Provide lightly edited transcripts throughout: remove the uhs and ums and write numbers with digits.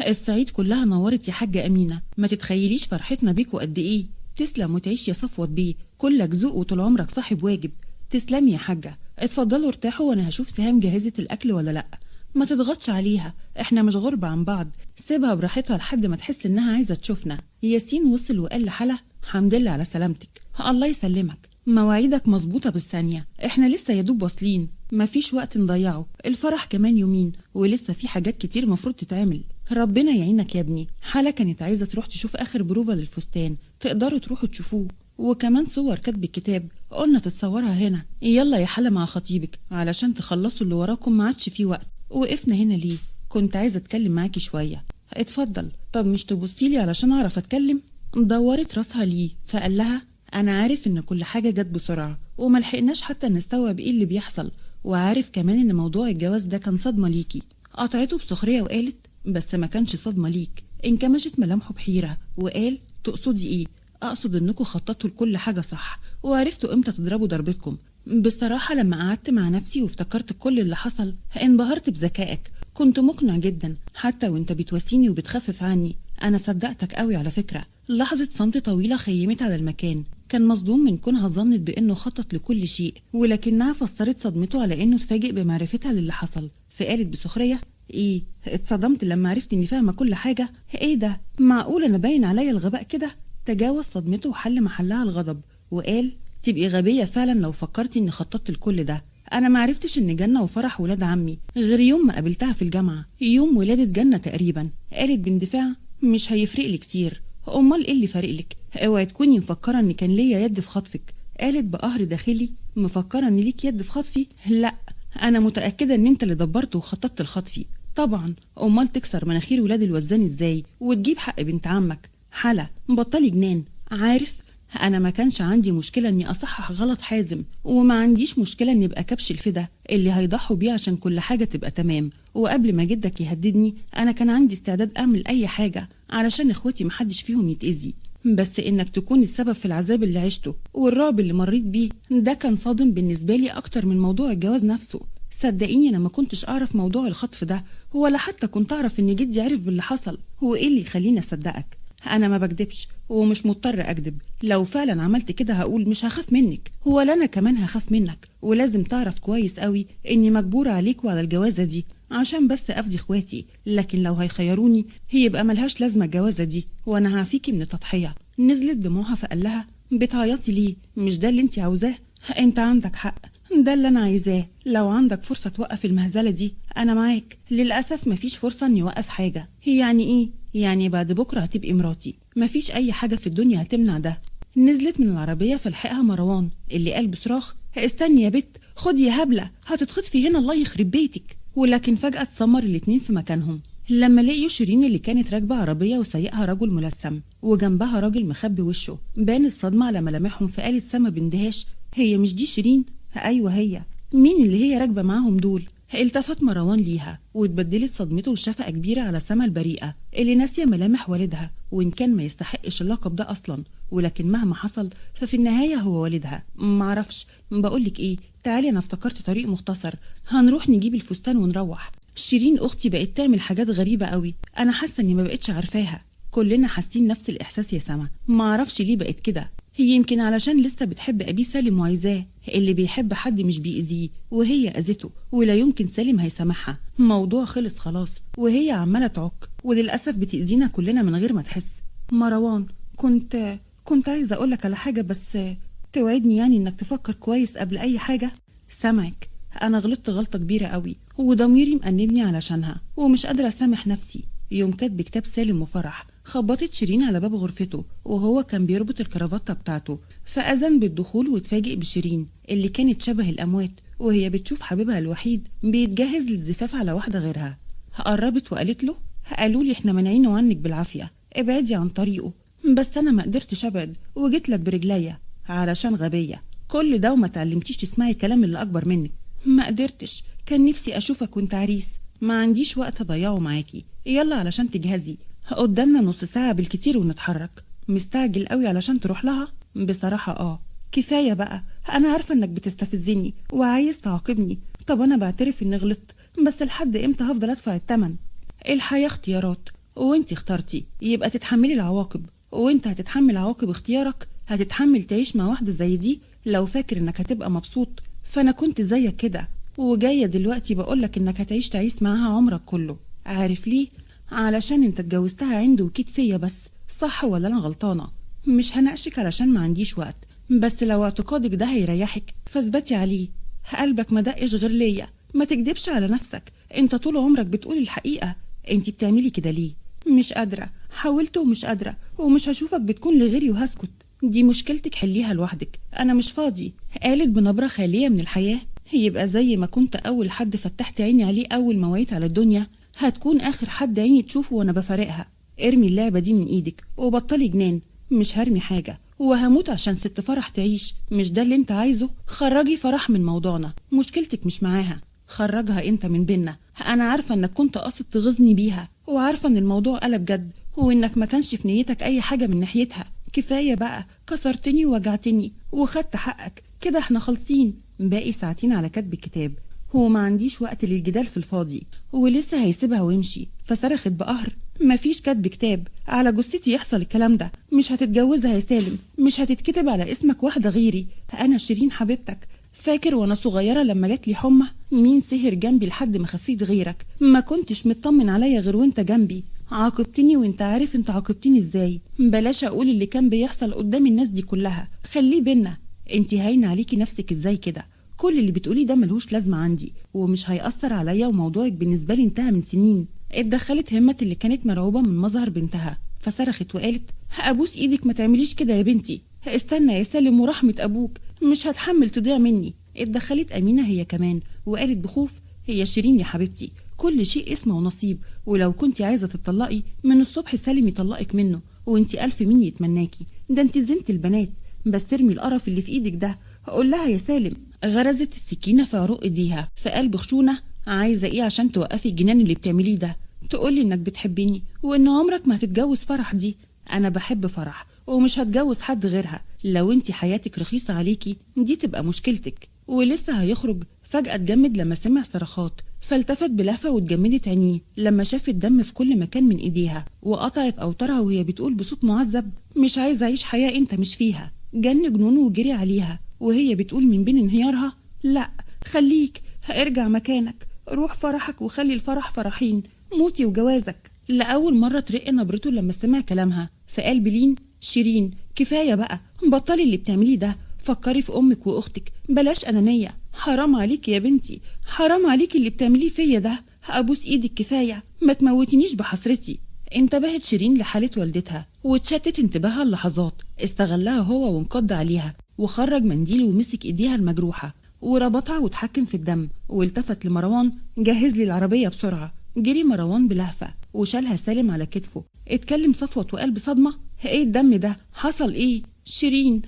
الصعيد كلها نورت يا حاجة أمينة، ما تتخيليش فرحتنا بيكوا قد إيه. تسلم وتعيش يا صفوت بيه، كلك ذوق وطول عمرك صاحب واجب. تسلمي يا حاجة، اتفضلوا ارتاحوا وأنا هشوف سهام جهزت الأكل ولا لأ. ما تضغطش عليها، احنا مش غربة عن بعض، سيبها براحتها لحد ما تحس إنها عايزة تشوفنا. ياسين وصل وقال لحلا حمد لله على سلامتك. الله يسلمك، مواعيدك مظبوطة بالثانية، احنا لسه يدوب واصلين، مفيش وقت نضيعه، الفرح كمان يومين ولسه في حاجات كتير مفروض تتعمل. ربنا يعينك يا ابني. حلا كانت عايزة تروح تشوف آخر بروفة للفستان، تقدروا تروحوا تشوفوه، وكمان صور كاتب الكتاب قلنا تتصورها هنا. يلا يا حلا مع خطيبك علشان تخلصوا اللي وراكم، ما عادش في وقت. وقفنا هنا ليه؟ كنت عايزة اتكلم معاكي شوية. اتفضل. طب مش تبصيلي علشان اعرف اتكلم؟ دورت راسها ليه فقال لها انا عارف ان كل حاجة جت بسرعة وملحقناش حتى نستوعب ايه اللي بيحصل، وعارف كمان ان موضوع الجواز ده كان صدمة ليكي. قطعته بسخرية وقالت بس ما كانش صدمة ليك. انكمشت ملامحه بحيرة وقال تقصدي ايه؟ اقصد انكم خططتوا لكل حاجة صح وعرفتوا امتى تضربوا ضربتكم. بصراحة لما قعدت مع نفسي وافتكرت كل اللي حصل انبهرت بذكائك، كنت مقنع جدا حتى وانت بتواسيني وبتخفف عني. انا صدقتك قوي على فكرة. لحظة صمت طويلة خيمت على المكان، كان مصدوم من كونها ظنت بانه خطط لكل شيء، ولكنها فسرت صدمته على انه اتفاجئ بمعرفتها للي حصل. فقالت بسخرية ايه؟ اتصدمت لما عرفت اني فاهمة كل حاجة؟ ايه ده؟ معقول انا باين عليا الغباء كده؟ تجاوز صدمته وحل محلها الغضب وقال تبقي غبية فعلا لو فكرتي اني خططت لكل ده. انا معرفتش ان جنة وفرح ولاد عمي غير يوم ما قابلتها في الجامعة، يوم ولادة جنة تقريبا. قالت باندفاع مش هيفرق لي كتير. امال ايه اللي فارقلك؟ اوعي تكوني مفكرة ان كان ليا يد في خطفك. قالت بقهر داخلي مفكرة ان ليك يد في خطفي؟ لا، انا متأكدة ان انت اللي دبرت وخططت لخطفي طبعا. امال تكسر مناخير ولاد الوزان ازاي وتجيب حق بنت عمك؟ حلا بطلي جنان. عارف انا ما كانش عندي مشكلة اني اصحح غلط حازم، وما عنديش مشكلة اني ابقى كبش الفدا اللي هيضحوا بيه عشان كل حاجة تبقى تمام. وقبل ما جدك يهددني انا كان عندي استعداد اعمل اي حاجة علشان اخواتي محدش فيهم يتأذي، بس انك تكون السبب في العذاب اللي عشته والرعب اللي مريت بيه ده كان صادم بالنسبة لي اكتر من موضوع الجواز نفسه. صدقيني انا ما كنتش اعرف موضوع الخطف ده، ولا حتى كنت اعرف ان جدي عرف باللي حصل. هو ايه اللي يخليني اصدقك؟ انا ما بكدبش ومش مضطر اكدب، لو فعلا عملت كده هقول مش هخاف منك، ولا انا كمان هخاف منك. ولازم تعرف كويس قوي اني مجبورة عليك وعلى الجوازة دي عشان بس افدي اخواتي، لكن لو هيخيروني هيبقى ملهاش لازمة الجوازة دي، وانا هعفيكي من التضحية. نزلت دموعها فقال لها بتعيطي ليه؟ مش ده اللي انت عاوزاه؟ انت عندك حق، ده اللي انا عايزاه. لو عندك فرصة توقف المهزلة دي انا معاك. للأسف مفيش فرصة اني اوقف حاجة. يعني ايه؟ يعني بعد بكرة هتبقي مراتي، مفيش اي حاجة في الدنيا هتمنع ده. نزلت من العربية فلحقها مروان اللي قال بصراخ استني يا بت، خدي يا هبلة هتتخطفي هنا الله يخرب بيتك. ولكن فجأة اتسمر الاتنين في مكانهم لما لقيوا شيرين اللي كانت راكبة عربية وسايقها رجل ملثم وجنبها راجل مخبي وشه. بان الصدمة على ملامحهم فقالت سما باندهاش هي مش دي شيرين؟ ايوه هي. مين اللي هي راكبة معاهم دول؟ التفت مروان ليها واتبدلت صدمته لشفقة كبيرة على سما البريئة اللي ناسية ملامح والدها، وإن كان ما يستحقش اللقب ده أصلا، ولكن مهما حصل ففي النهاية هو والدها. معرفش بقولك إيه، تعالي أنا افتكرت طريق مختصر هنروح نجيب الفستان ونروح. شيرين أختي بقت تعمل حاجات غريبة قوي، أنا حاسة إني ما بقتش عارفاها. كلنا حاسين نفس الإحساس يا سما، معرفش ليه بقت كده. هي يمكن علشان لسه بتحب أبيه سالم وعايزاه، اللي بيحب حد مش بيأذيه، وهي أذته ولا يمكن سالم هيسامحها. موضوع خلص خلاص وهي عمالة تعك، وللأسف بتأذينا كلنا من غير ما تحس. مروان كنت عايزة أقولك على حاجة، بس توعدني يعني إنك تفكر كويس قبل أي حاجة. سامعك. أنا غلطت غلطة كبيرة قوي وضميري مأنبني علشانها ومش قادرة أسامح نفسي. يوم كاتب كتاب سالم وفرح خبطت شيرين على باب غرفته وهو كان بيربط الكرافتة بتاعته، فأذن بالدخول واتفاجئ بشيرين اللي كانت شبه الأموات وهي بتشوف حبيبها الوحيد بيتجهز للزفاف على واحدة غيرها. قربت وقالت له قالوا لي احنا مانعينه عنك بالعافية، ابعدي عن طريقه. بس أنا ما قدرتش أبعد وجيت لك برجليا علشان غبية. كل ده وما تعلمتيش تسمعي كلام اللي أكبر منك. ما قدرتش، كان نفسي أشوفك وانت عريس، ما عنديش وقت أضيعه معاكي. يلا علشان تجهزي، قدامنا نص ساعة بالكتير ونتحرك. مستعجل قوي علشان تروح لها؟ بصراحة كفاية بقى، أنا عارفة إنك بتستفزني وعايز تعاقبني. طب أنا بعترف إني غلطت، بس لحد إمتى هفضل أدفع التمن؟ الحياة اختيارات، وانت اخترتي يبقى تتحملي العواقب، وانت هتتحمل عواقب اختيارك. هتتحمل تعيش مع واحدة زي دي؟ لو فاكر انك هتبقى مبسوط فانا كنت زيك كده، وجاية دلوقتي بقولك انك هتعيش تعيس معاها عمرك كله. عارف ليه؟ علشان انت اتجوزتها عند وكيد فيا بس. صح ولا انا غلطانة؟ مش هناقشك علشان ما عنديش وقت، بس لو اعتقادك ده هيريحك فاثبتي عليه. قلبك ما دقش غير ليا. ما تكدبش على نفسك، انت طول عمرك بتقول الحقيقة. انت بتعملي كده ليه؟ مش قادرة، حاولت ومش قادرة، ومش هشوفك بتكون لغيري وهسكت. دي مشكلتك حليها لوحدك، انا مش فاضي. قالت بنبرة خالية من الحياة. يبقى زي ما كنت اول حد فتحت عيني عليه اول ما وعيت على الدنيا، هتكون اخر حد عيني تشوفه وانا بفارقها. ارمي اللعبة دي من ايدك وبطلي جنان. مش هرمي حاجة، وهموت عشان ست فرح تعيش. مش ده اللي انت عايزه؟ خرجي فرح من موضوعنا، مشكلتك مش معاها. خرجها انت من بينا. انا عارفة انك كنت قاصد تغيظني بيها، وعارفة ان الموضوع قلب جد، وانك ما كانش في نيتك اي حاجة من ناحيتها. كفاية بقى، كسرتني ووجعتني وخدت حقك. كده احنا خالصين. باقي ساعتين على كتب الكتاب، هو ما عنديش وقت للجدال في الفاضي. ولسه هيسيبها ويمشي، فصرخت بقهر: مفيش كتب كتاب، على جثتي يحصل الكلام ده. مش هتتجوزها يا سالم، مش هتتكتب على اسمك واحدة غيري. انا شيرين حبيبتك. فاكر وانا صغيرة لما جات لي حمى مين سهر جنبي لحد ما خفيت غيرك؟ ما كنتش مطمن عليا غير وانت جنبي. عاقبتني وانت عارف انت عاقبتني ازاي. بلاش اقول اللي كان بيحصل قدام الناس دي كلها، خليه بينا. انت هاين عليكي نفسك ازاي كده؟ كل اللي بتقوليه ده ملهوش لازمة عندي، ومش هيأثر عليا، وموضوعك بالنسبة لي انتهى من سنين. اتدخلت همة اللي كانت مرعوبة من مظهر بنتها، فصرخت وقالت: ابوس ايدك ما تعمليش كده يا بنتي. استنى يا سالم ورحمة ابوك، مش هتحمل تضيع مني. اتدخلت امينة هي كمان وقالت بخوف: هي شيرين يا حبيبتي، كل شيء اسمه ونصيب، ولو كنت عايزة تطلقي من الصبح سالم يطلقك منه، وانتي الف مين يتمناكي. ده انتي زنت البنات. بس ارمي القرف اللي في ايدك ده. هقول لها يا سالم. غرزت السكينة في عروق ايديها، في قلب خشونة: عايزة ايه عشان توقفي الجنان اللي بتعمليه ده؟ تقولي انك بتحبيني وان عمرك ما هتتجوز فرح دي. انا بحب فرح ومش هتجوز حد غيرها. لو انتي حياتك رخيصة عليكي دي تبقى مشكلتك. ولسه هيخرج، فجأة اتجمد لما سمع صرخات، فالتفت بلهفة واتجمدت عينيه لما شافت دم في كل مكان من ايديها، وقطعت اوتارها وهي بتقول بصوت معذب: مش عايزة اعيش حياة انت مش فيها. جن جنونه وجري عليها وهي بتقول من بين انهيارها: لا خليك، هارجع مكانك، روح فرحك وخلي الفرح فرحين، موتي وجوازك. لأول مرة ترق نبرته لما سمع كلامها، في قلب لين: شيرين كفاية بقى، بطلي اللي بتعمليه ده. فكري في أمك وأختك، بلاش أنانية. حرام عليك يا بنتي، حرام عليك اللي بتعمليه فيا ده. هأبوس إيدك كفاية، ما تموتنيش بحسرتي. انتبهت شيرين لحالة والدتها واتشتت انتباهها اللحظات. استغلها هو وانقض عليها، وخرج منديل ومسك ايديها المجروحة وربطها واتحكم في الدم، والتفت لمروان: جهز لي العربية بسرعة. جري مروان بلهفة وشالها سالم على كتفه. اتكلم صفوت وقال بصدمة: ايه الدم ده؟ حصل ايه؟ شيرين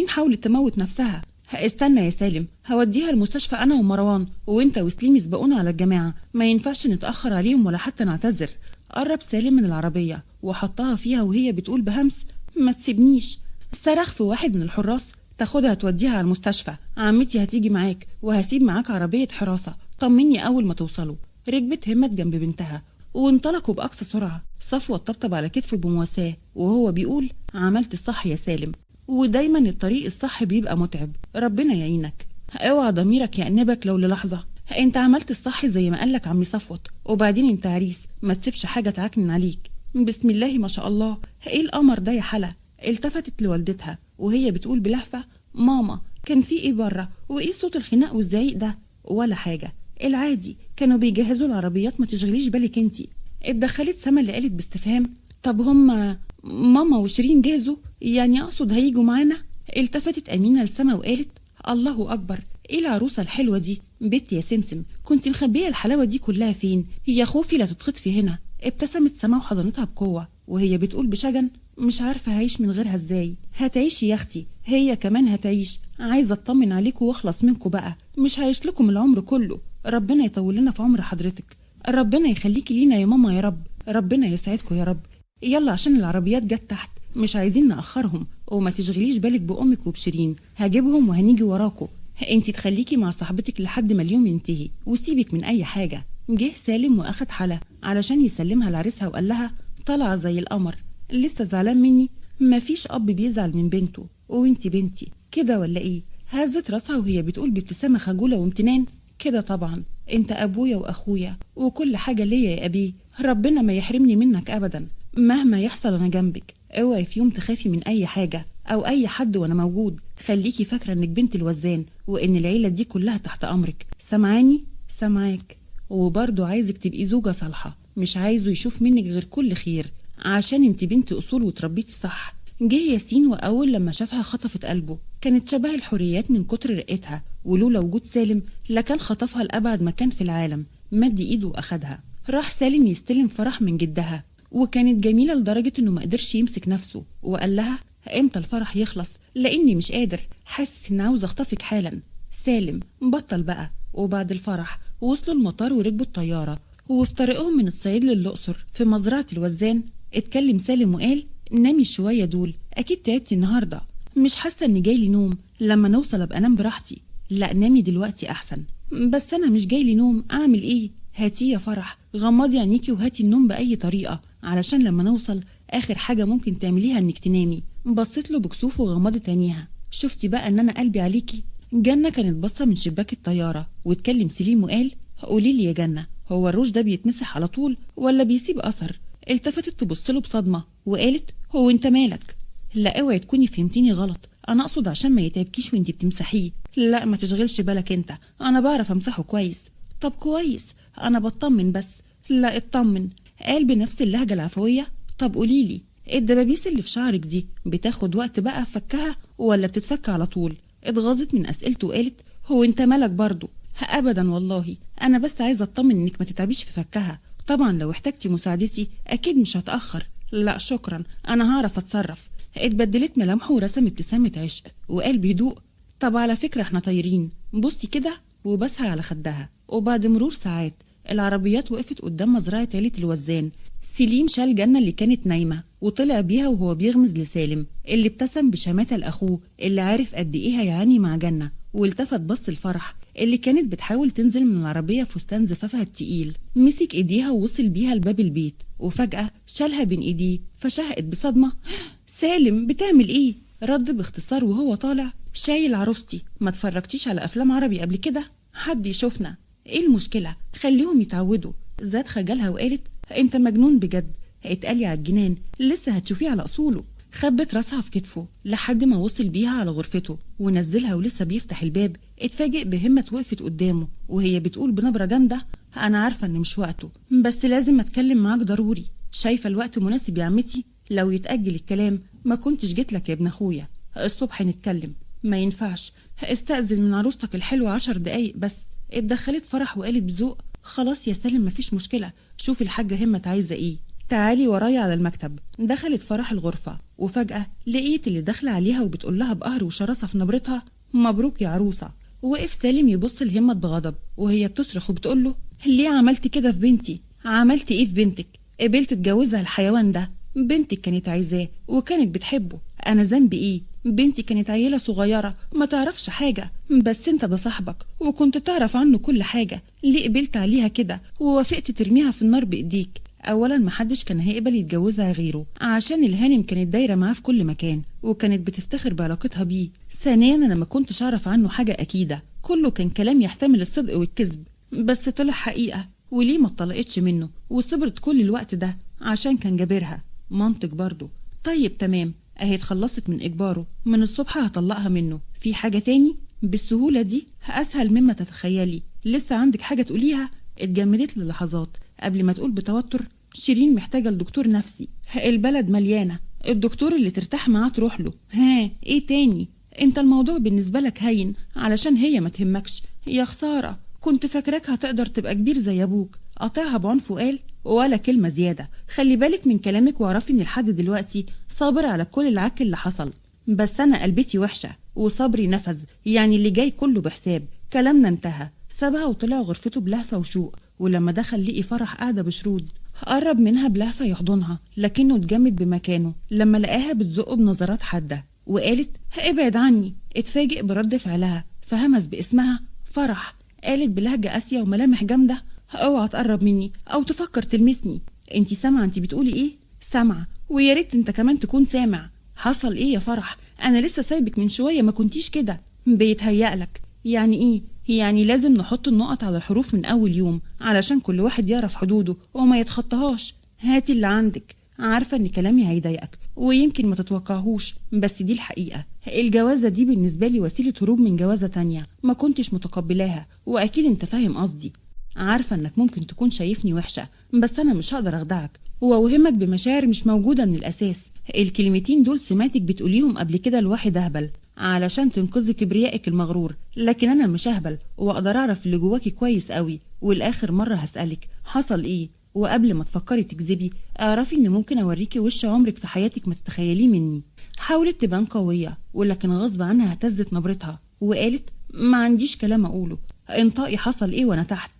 حاولت تموت نفسها. استنى يا سالم، هوديها المستشفى انا ومروان، وانت وسليم يسبقونا على الجماعة. ما ينفعش نتأخر عليهم ولا حتى نعتذر. قرب سالم من العربية وحطها فيها وهي بتقول بهمس: ما تسيبنيش. صرخ في واحد من الحراس: تاخدها توديها على المستشفى. عمتي هتيجي معاك، وهسيب معاك عربية حراسة، طمني أول ما توصلوا. ركبت همت جنب بنتها وانطلقوا بأقصى سرعة. صفوة طبطب على كتفه بمواساة وهو بيقول: عملت الصح يا سالم، ودايما الطريق الصح بيبقى متعب، ربنا يعينك. اوعى ضميرك يأنبك لو للحظة. انت عملت الصح زي ما قالك عمي صفوت، وبعدين انت عريس، ما تسيبش حاجة تعكنن عليك. بسم الله ما شاء الله، ايه القمر ده يا حلا؟ التفتت لوالدتها وهي بتقول بلهفة: ماما كان في ايه بره؟ وايه صوت الخناق والزعيق ده؟ ولا حاجة، العادي، كانوا بيجهزوا العربيات، ما تشغليش بالك انتي. اتدخلت سما اللي قالت باستفهام: طب هما ماما وشيرين جهزوا؟ يعني اقصد هيجوا معانا؟ التفتت امينة لسما وقالت: الله اكبر، ايه العروسة الحلوة دي؟ بنت يا سمسم، كنت مخبية الحلاوة دي كلها فين؟ هي خوفي لا تتخطفي هنا. ابتسمت سما وحضنتها بقوة وهي بتقول بشجن: مش عارفة هعيش من غيرها ازاي. هتعيشي يا اختي، هي كمان هتعيش. عايزة اطمن عليكم واخلص منكم بقى، مش هعيش لكم العمر كله. ربنا يطول لنا في عمر حضرتك، ربنا يخليكي لينا يا ماما يا رب، ربنا يسعدكم يا رب. يلا عشان العربيات جت تحت، مش عايزين نأخرهم، وما تشغليش بالك بأمك وبشيرين، هجيبهم وهنيجي وراكم. انتي تخليكي مع صاحبتك لحد ما اليوم ينتهي، وسيبك من اي حاجة. جه سالم واخد حلا علشان يسلمها لعريسها وقال لها: طالعة زي القمر. لسه زعلان مني؟ مفيش أب بيزعل من بنته، وانتي بنتي كده ولا ايه؟ هزت راسها وهي بتقول بابتسامة خجولة وامتنان: كده طبعا، انت ابويا واخويا وكل حاجة ليا يا ابي، ربنا ما يحرمني منك ابدا. مهما يحصل انا جنبك، اوعي في يوم تخافي من اي حاجة او اي حد وانا موجود. خليكي فاكرة انك بنت الوزان، وان العيلة دي كلها تحت امرك. سامعاني؟ سامعاك. وبرضه عايزك تبقي زوجة صالحة، مش عايزه يشوف منك غير كل خير، عشان انت بنت اصول وتربيتي صح. جه ياسين واول لما شافها خطفت قلبه، كانت شبه الحوريات من كتر رقتها، ولولا وجود سالم لكان خطفها لأبعد مكان في العالم. مد ايده واخدها. راح سالم يستلم فرح من جدها، وكانت جميلة لدرجة انه ما قدرش يمسك نفسه، وقال لها: امتى الفرح يخلص؟ لاني مش قادر، حاسس ان عاوز اخطفك حالا. سالم بطل بقى. وبعد الفرح وصلوا المطار وركبوا الطيارة، وفي طريقهم من الصعيد للأقصر في مزرعة الوزان اتكلم سالم وقال: نامي شوية دول، أكيد تعبتي النهاردة. مش حاسة إن جايلي نوم، لما نوصل أبقى أنام براحتي. لا نامي دلوقتي أحسن. بس أنا مش جايلي نوم، أعمل إيه؟ هاتي يا فرح، غمضي عينيكي وهاتي النوم بأي طريقة، علشان لما نوصل آخر حاجة ممكن تعمليها إنك تنامي. بصيت له بكسوف وغمضت عينيها. شفتي بقى إن أنا قلبي عليكي؟ جنة كانت باصة من شباك الطيارة، واتكلم سليم وقال: قولي لي يا جنة، هو الروج ده بيتمسح على طول ولا بيسيب أثر؟ التفتت تبص له بصدمة وقالت: هو انت مالك؟ لا اوعي تكوني فهمتيني غلط، انا اقصد عشان ما يتعبكيش وانتي بتمسحيه. لا ما تشغلش بالك انت، انا بعرف امسحه كويس. طب كويس، انا بطمن بس. لا اطمن، قال بنفس اللهجة العفوية: طب قوليلي، الدبابيس اللي في شعرك دي بتاخد وقت بقى في فكها ولا بتتفك على طول؟ اتغاظت من اسئلته وقالت: هو انت مالك برضو؟ ابدا والله، انا بس عايزه اطمن انك ما تتعبيش في فكها. طبعا لو احتجتي مساعدتي اكيد مش هتاخر. لا شكرا، انا هعرف اتصرف. اتبدلت ملامحه ورسم ابتسامه عشق وقال بهدوء: طب على فكره احنا طايرين، بصي كده. وبسها على خدها. وبعد مرور ساعات العربيات وقفت قدام مزرعه عيله الوزان. سليم شال جنة اللي كانت نايمة وطلع بيها وهو بيغمز لسالم اللي ابتسم بشماتة لأخوه اللي عارف قد ايه هيعاني مع جنة، والتفت بص الفرح اللي كانت بتحاول تنزل من العربية فستان زفافها التقيل. مسك ايديها ووصل بيها لباب البيت، وفجأة شالها بين ايديه فشهقت بصدمة: سالم بتعمل ايه؟ رد باختصار وهو طالع: شايل عروستي، ما اتفرجتيش على افلام عربي قبل كده؟ حد يشوفنا، ايه المشكلة؟ خليهم يتعودوا. زاد خجلها وقالت: انت مجنون بجد، اتقالي على الجنان، لسه هتشوفيه على اصوله. خبت راسها في كتفه لحد ما وصل بيها على غرفته ونزلها، ولسه بيفتح الباب اتفاجئ بهمة وقفت قدامه وهي بتقول بنبرة جامدة: انا عارفة ان مش وقته، بس لازم اتكلم معاك ضروري. شايفة الوقت مناسب يا عمتي؟ لو يتأجل الكلام ما كنتش جيت لك يا ابن اخويا. الصبح نتكلم. ما ينفعش، استأذن من عروستك الحلوة 10 دقايق بس. اتدخلت فرح وقالت بذوق: خلاص يا سالم مفيش مشكلة، شوفي الحاجة همت عايزة ايه، تعالي ورايا على المكتب. دخلت فرح الغرفة وفجأة لقيت اللي داخلة عليها وبتقول لها بقهر وشراسة في نبرتها: مبروك يا عروسة. وقف سالم يبص لهمت بغضب وهي بتصرخ وبتقول له: ليه عملتي كده في بنتي؟ عملتي ايه في بنتك؟ قبلت تتجوزها الحيوان ده؟ بنتك كانت عايزاه وكانت بتحبه، انا ذنبي ايه؟ بنتي كانت عيلة صغيرة ما تعرفش حاجة، بس انت ده صاحبك وكنت تعرف عنه كل حاجة، ليه قبلت عليها كده ووافقت ترميها في النار بايديك؟ اولا محدش كان هيقبل يتجوزها غيره، عشان الهانم كانت دايرة معاه في كل مكان وكانت بتفتخر بعلاقتها بيه. ثانيا انا ما كنتش اعرف عنه حاجة اكيدة، كله كان كلام يحتمل الصدق والكذب، بس طلع حقيقة. وليه ما اتطلقتش منه وصبرت كل الوقت ده؟ عشان كان جابرها. منطق برضه. طيب تمام، اهي اتخلصت من اجباره، من الصبح هطلقها منه. في حاجة تاني؟ بالسهولة دي؟ اسهل مما تتخيلي. لسه عندك حاجة تقوليها؟ اتجمدت للحظات قبل ما تقول بتوتر: شيرين محتاجة لدكتور نفسي، البلد مليانة، الدكتور اللي ترتاح معاه تروح له. ها ايه تاني؟ انت الموضوع بالنسبة لك هين علشان هي ما تهمكش. يا خسارة، كنت فاكراك هتقدر تبقى كبير زي ابوك. قاطعها بعنف وقال: ولا كلمة زيادة، خلي بالك من كلامك واعرفي ان لحد دلوقتي صابر على كل العك اللي حصل، بس انا قلبتي وحشة وصبري نفذ، يعني اللي جاي كله بحساب. كلامنا انتهى. سابها وطلع غرفته بلهفة وشوق، ولما دخل لقي فرح قاعدة بشرود. قرب منها بلهفة يحضنها لكنه اتجمد بمكانه لما لقاها بتزقه بنظرات حادة وقالت: ابعد عني. اتفاجئ برد فعلها فهمس باسمها: فرح. قالت بلهجة قاسية وملامح جامدة: اوعى تقرب مني او تفكر تلمسني. انتي سامعة انتي بتقولي ايه؟ سامعة، ويا ريت انت كمان تكون سامع. حصل ايه يا فرح؟ انا لسه سايبك من شوية، ما كنتيش كده. بيتهيألك. يعني ايه؟ يعني لازم نحط النقط على الحروف من اول يوم علشان كل واحد يعرف حدوده وما يتخطاهاش. هاتي اللي عندك. عارفة ان كلامي هيضايقك ويمكن ما تتوقعهوش، بس دي الحقيقة. الجوازة دي بالنسبة لي وسيلة هروب من جوازة تانية ما كنتش متقبلاها، واكيد انت فاهم قصدي. عارفة انك ممكن تكون شايفني وحشة، بس انا مش هقدر اخدعك واوهمك بمشاعر مش موجودة من الاساس. الكلمتين دول سمعتك بتقوليهم قبل كده لواحد اهبل علشان تنقذي كبريائك المغرور، لكن انا مش اهبل واقدر اعرف اللي جواكي كويس قوي. والاخر مرة هسألك حصل ايه، وقبل ما تفكري تكذبي اعرفي ان ممكن اوريكي وش عمرك في حياتك ما تتخيليه مني. حاولت تبان قوية ولكن غصب عنها اهتزت نبرتها وقالت ما عنديش كلام اقوله. انطقي حصل ايه وانا تحت.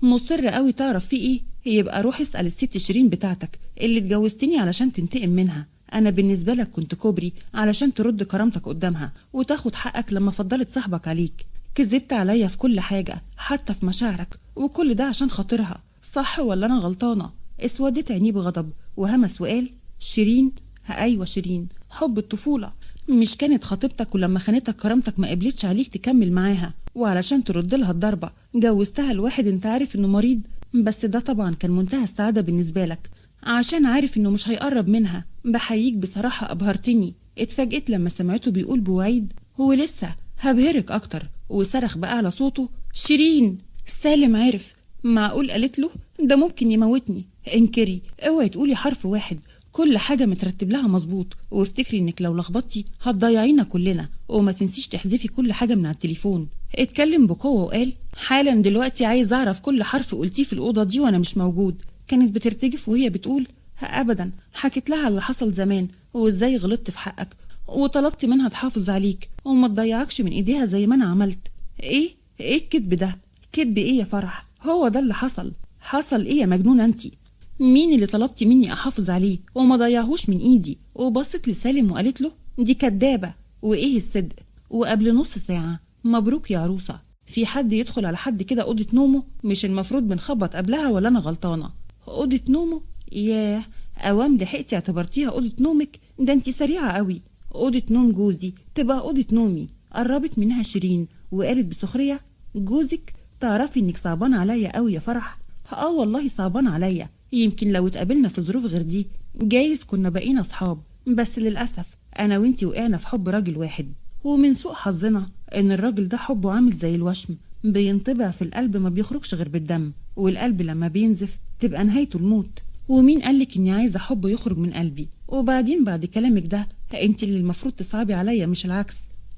مصر قوي تعرف فيه ايه؟ يبقى روح اسأل الست شيرين بتاعتك اللي اتجوزتني علشان تنتقم منها. انا بالنسبة لك كنت كوبري علشان ترد كرامتك قدامها وتاخد حقك لما فضلت صاحبك عليك. كذبت عليا في كل حاجة حتى في مشاعرك، وكل ده عشان خاطرها. صح ولا انا غلطانة؟ اسودت عينيه بغضب وهمس وقال شيرين. ايوه شيرين، حب الطفولة. مش كانت خطيبتك ولما خانتك كرامتك ما قبلتش عليك تكمل معاها، وعلشان ترد لها الضربة جوزتها لواحد انت عارف انه مريض؟ بس ده طبعا كان منتهى السعادة بالنسبة لك عشان عارف انه مش هيقرب منها. بحييك بصراحة، ابهرتني. اتفاجئت لما سمعته بيقول بوعيد هو لسه هبهرك اكتر، وصرخ بأعلى صوته شيرين. سالم عرف. معقول قالت له؟ ده ممكن يموتني. انكري، اوعي تقولي حرف واحد. كل حاجة مترتب لها مظبوط، وافتكري انك لو لخبطتي هتضيعينا كلنا. وما تنسيش تحذفي كل حاجة من على التليفون. اتكلم بقوة وقال حالا دلوقتي عايز اعرف كل حرف قلتيه في الأوضة دي وانا مش موجود. كانت بترتجف وهي بتقول ابدا. حكيت لها اللي حصل زمان وازاي غلطت في حقك، وطلبت منها تحافظ عليك وما تضيعكش من ايديها زي ما انا عملت. ايه الكذب ده؟ كذب ايه يا فرح؟ هو ده اللي حصل. حصل ايه يا مجنونة انتي؟ مين اللي طلبتي مني احافظ عليه وما ضيعهوش من ايدي؟ وبصت لسالم وقالت له دي كدابة. وايه الصدق؟ وقبل نص ساعة. مبروك يا عروسة. في حد يدخل على حد كده اوضة نومه؟ مش المفروض بنخبط قبلها ولا انا غلطانة؟ اوضة نومه؟ ياه، اوام لحقتي اعتبرتيها اوضة نومك؟ ده انتي سريعة قوي. اوضة نوم جوزي تبقى اوضة نومي. قربت منها شيرين وقالت بسخرية جوزك؟ تعرفي انك صعبان عليا قوي يا فرح. والله صعبان عليا. يمكن لو اتقابلنا في ظروف غير دي جايز كنا بقينا اصحاب، بس للأسف انا وانتي وقعنا في حب راجل واحد، ومن سوء حظنا ان الراجل ده حبه عامل زي الوشم، بينطبع في القلب ما بيخرجش غير بالدم، والقلب لما بينزف تبقى نهايته الموت. ومين قالك اني عايزه حب يخرج من قلبي؟ وبعدين بعد كلامك ده انت اللي المفروض تصعبي عليا مش العكس.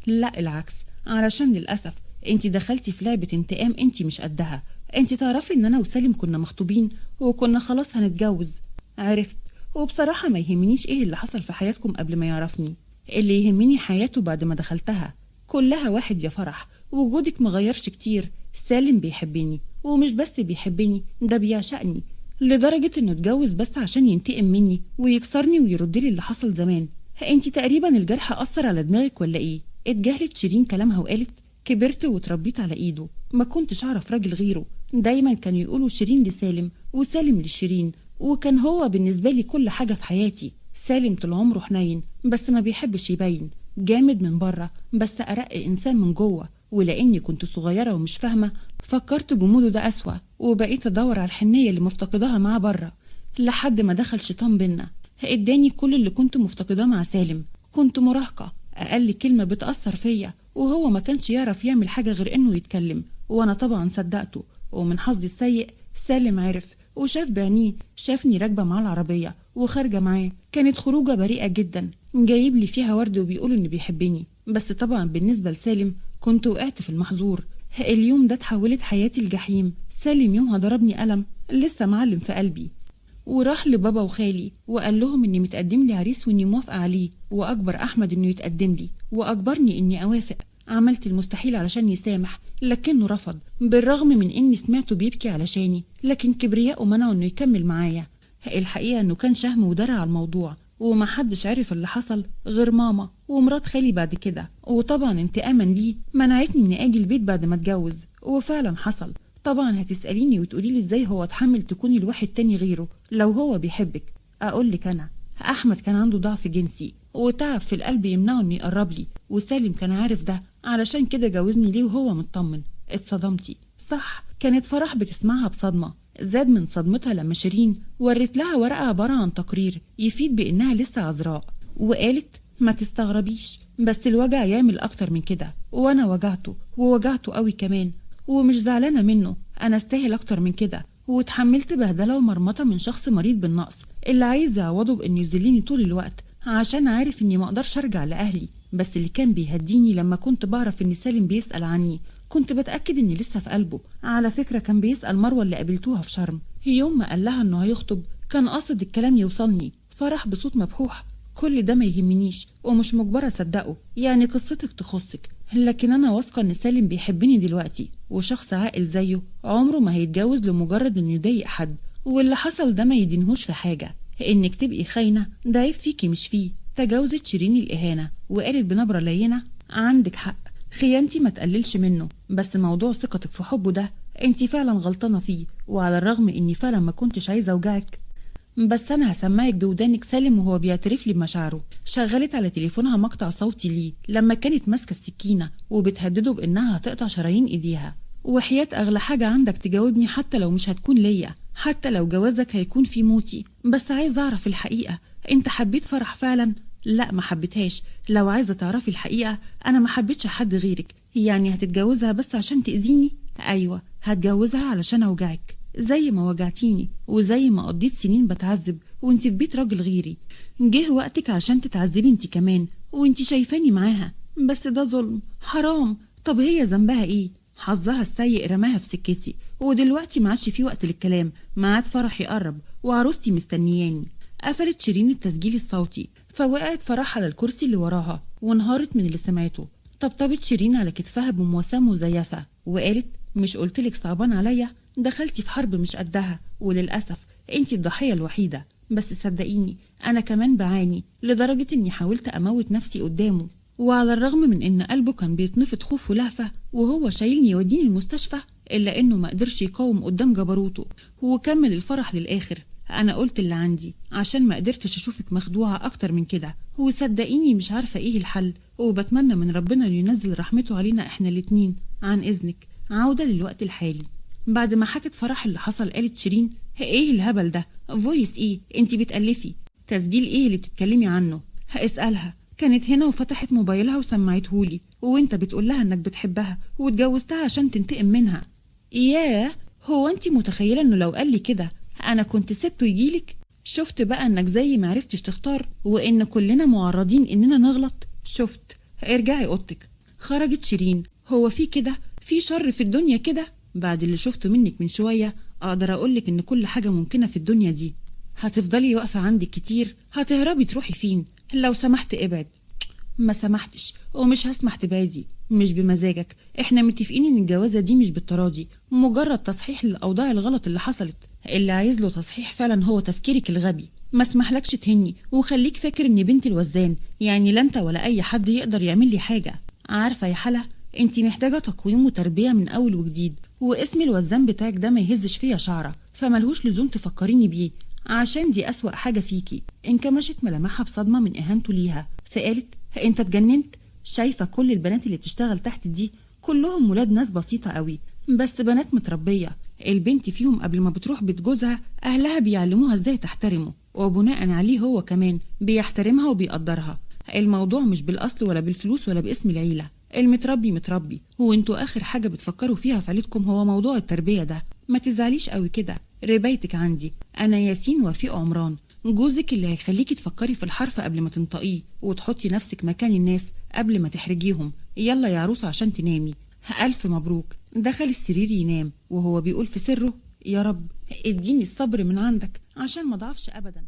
لا العكس، علشان للأسف انت دخلتي في لعبة انتقام انت مش قدها. انت تعرفي ان انا وسالم كنا مخطوبين وكنا خلاص هنتجوز. عرفت. وبصراحة ما يهمنيش ايه اللي حصل في حياتكم قبل ما يعرفني، اللي يهمني حياته بعد ما دخلتها. كلها واحد يا فرح، وجودك مغيرش كتير. سالم بيحبني، ومش بس بيحبني، ده بيعشقني لدرجة انه اتجوز بس عشان ينتقم مني ويكسرني ويردلي اللي حصل زمان. انتي تقريبا الجرح أثر على دماغك ولا ايه؟ اتجاهلت شيرين كلامها وقالت كبرت وتربيت على ايده، ما كنتش اعرف راجل غيره. دايما كانوا يقولوا شيرين لسالم وسالم لشيرين، وكان هو بالنسبة لي كل حاجة في حياتي. سالم طول عمره حنين بس ما بيحبش يبين، جامد من بره بس أرق إنسان من جوه. ولأني كنت صغيرة ومش فاهمة فكرت جموله ده أسوأ، وبقيت أدور على الحنية اللي مفتقداها معاه بره، لحد ما دخل شيطان بينا اداني كل اللي كنت مفتقداه مع سالم. كنت مراهقة، أقل كلمة بتأثر فيا، وهو ما كانش يعرف يعمل حاجة غير إنه يتكلم، وأنا طبعا صدقته. ومن حظي السيء سالم عرف وشاف بعينيه، شافني راكبة معاه العربية وخارجة معاه. كانت خروجة بريئة جدا، جايب لي فيها ورد وبيقول إنه بيحبني، بس طبعا بالنسبة لسالم كنت وقعت في المحظور. اليوم ده اتحولت حياتي الجحيم. سالم يومها ضربني قلم لسه معلم في قلبي، وراح لبابا وخالي وقال لهم اني متقدم لي عريس واني موافقه عليه، واجبر احمد انه يتقدم لي واجبرني اني اوافق. عملت المستحيل علشان يسامح لكنه رفض، بالرغم من اني سمعته بيبكي علشاني، لكن كبرياءه منعه انه يكمل معايا. الحقيقه انه كان شهم ودرع على الموضوع، ومحدش عرف اللي حصل غير ماما ومرات خالي بعد كده، وطبعا انتقاما ليه منعتني اني اجي البيت بعد ما اتجوز. وفعلا حصل. طبعا هتسأليني وتقوليلي ازاي هو اتحمل تكوني لواحد تاني غيره لو هو بيحبك. اقولك انا أحمد كان عنده ضعف جنسي وتعب في القلب يمنعه إنه يقرب لي، وسالم كان عارف ده، علشان كده جوزني ليه وهو مطمن. اتصدمتي صح؟ كانت فرح بتسمعها بصدمة، زاد من صدمتها لما شيرين ورت لها ورقة عبارة عن تقرير يفيد بإنها لسه عذراء، وقالت ما تستغربيش، بس الوجع يعمل أكتر من كده، وأنا وجعته ووجعته قوي كمان، ومش زعلانة منه، أنا استاهل أكتر من كده، واتحملت بهدلة ومرمطة من شخص مريض بالنقص اللي عايز يعوضه بإنه يذلني طول الوقت، عشان عارف إني مقدرش أرجع لأهلي. بس اللي كان بيهديني لما كنت بعرف إن سالم بيسأل عني، كنت بتأكد إني لسه في قلبه. على فكرة كان بيسأل مروة اللي قابلتوها في شرم، يوم ما قال لها إنه هيخطب، كان قاصد الكلام يوصلني. فرح بصوت مبحوح: كل ده ما يهمنيش ومش مجبرة أصدقه، يعني قصتك تخصك، لكن أنا واثقة إن سالم بيحبني دلوقتي، وشخص عاقل زيه عمره ما هيتجوز لمجرد إنه يضايق حد، واللي حصل ده ما يدينهوش في حاجة. إنك تبقي خاينة ده عيب فيكي مش فيه. تجاوزت شيرين الإهانة وقالت بنبرة لينة: عندك حق، خيانتي ما تقللش منه، بس موضوع ثقتك في حبه ده انتي فعلا غلطانة فيه، وعلى الرغم إني فعلا ما كنتش عايزة أوجعك، بس أنا هسمعك بودانك سالم وهو بيعترف لي بمشاعره. شغلت على تليفونها مقطع صوتي ليه لما كانت ماسكة السكينة وبتهدده بإنها هتقطع شرايين إيديها: وحياة أغلى حاجة عندك تجاوبني، حتى لو مش هتكون ليا، حتى لو جوازك هيكون في موتي، بس عايز أعرف الحقيقة، أنت حبيت فرح فعلا؟ لا ما حبيتهاش. لو عايزة تعرفي الحقيقة، أنا ما حبيتش حد غيرك. يعني هتتجوزها بس عشان تأذيني؟ أيوة هتجوزها علشان أوجعك زي ما وجعتيني، وزي ما قضيت سنين بتعذب وانتي في بيت راجل غيري. جه وقتك عشان تتعذبي انتي كمان وانتي شايفاني معاها، بس ده ظلم، حرام. طب هي ذنبها ايه؟ حظها السيء رماها في سكتي، ودلوقتي ما عادش في وقت للكلام، ميعاد فرح يقرب وعروستي مستنياني. قفلت شيرين التسجيل الصوتي، فوقعت فرح على الكرسي اللي وراها وانهارت من اللي سمعته. طبطبت شيرين على كتفها بمواساة مزيفة وقالت: مش قلتلك صعبان عليا؟ دخلتي في حرب مش قدها، وللأسف انتي الضحية الوحيدة. بس صدقيني أنا كمان بعاني، لدرجة إني حاولت أموت نفسي قدامه، وعلى الرغم من إن قلبه كان بيتنفض خوف ولهفة وهو شايلني يوديني المستشفى، إلا إنه ما قدرش يقاوم قدام جبروته وكمل الفرح للآخر. أنا قلت اللي عندي عشان ما قدرتش أشوفك مخدوعة أكتر من كده، وصدقيني مش عارفة إيه الحل، وبتمنى من ربنا إنه ينزل رحمته علينا إحنا الاتنين. عن إذنك عودة للوقت الحالي. بعد ما حكت فرح اللي حصل، قالت شيرين: ايه الهبل ده؟ فويس ايه؟ انتي بتألفي؟ تسجيل ايه اللي بتتكلمي عنه؟ هاسألها، كانت هنا وفتحت موبايلها وسمعتهولي، وانت بتقول لها انك بتحبها واتجوزتها عشان تنتقم منها. ياه، هو انتي متخيلة انه لو قال لي كده انا كنت سبته يجيلك؟ شفت بقى انك زي ما عرفتش تختار، وان كلنا معرضين اننا نغلط. شفت؟ ارجعي اوضتك. خرجت شيرين. هو في كده؟ في شر في الدنيا كده؟ بعد اللي شفته منك من شوية أقدر أقولك إن كل حاجة ممكنة في الدنيا دي. هتفضلي واقفة عندك كتير؟ هتهربي تروحي فين؟ لو سمحت ابعد. ما سمحتش ومش هسمح تبعدي، مش بمزاجك. احنا متفقين إن الجوازة دي مش بالتراضي، مجرد تصحيح للأوضاع الغلط اللي حصلت. اللي عايز له تصحيح فعلا هو تفكيرك الغبي. ما اسمحلكش تهني، وخليك فاكر إني بنت الوزان، يعني لا انت ولا أي حد يقدر يعمل لي حاجة. عارفة يا حلا، انتي محتاجة تقويم وتربية من أول وجديد، واسم الوزان بتاعك ده ما يهزش فيا شعرة، فملهوش لزوم تفكريني بيه، عشان دي أسوأ حاجة فيكي. انكمشت ملامحها بصدمة من إهانته ليها، فقالت: انت اتجننت؟ شايفة كل البنات اللي بتشتغل تحت دي كلهم ولاد ناس بسيطة قوي، بس بنات متربية. البنت فيهم قبل ما بتروح بيت جوزها أهلها بيعلموها ازاي تحترمه، وبناء عليه هو كمان بيحترمها وبيقدرها. الموضوع مش بالأصل ولا بالفلوس ولا باسم العيلة، المتربي متربي، وانتوا آخر حاجة بتفكروا فيها في عيلتكم هو موضوع التربية ده. ما تزعليش قوي كده، ربايتك عندي. أنا ياسين وفيق عمران، جوزك اللي هيخليكي تفكري في الحرف قبل ما تنطقيه، وتحطي نفسك مكان الناس قبل ما تحرجيهم. يلا يا عروسة عشان تنامي. ألف مبروك. دخل السرير ينام وهو بيقول في سره: يا رب اديني الصبر من عندك عشان ما ضعفش أبدا.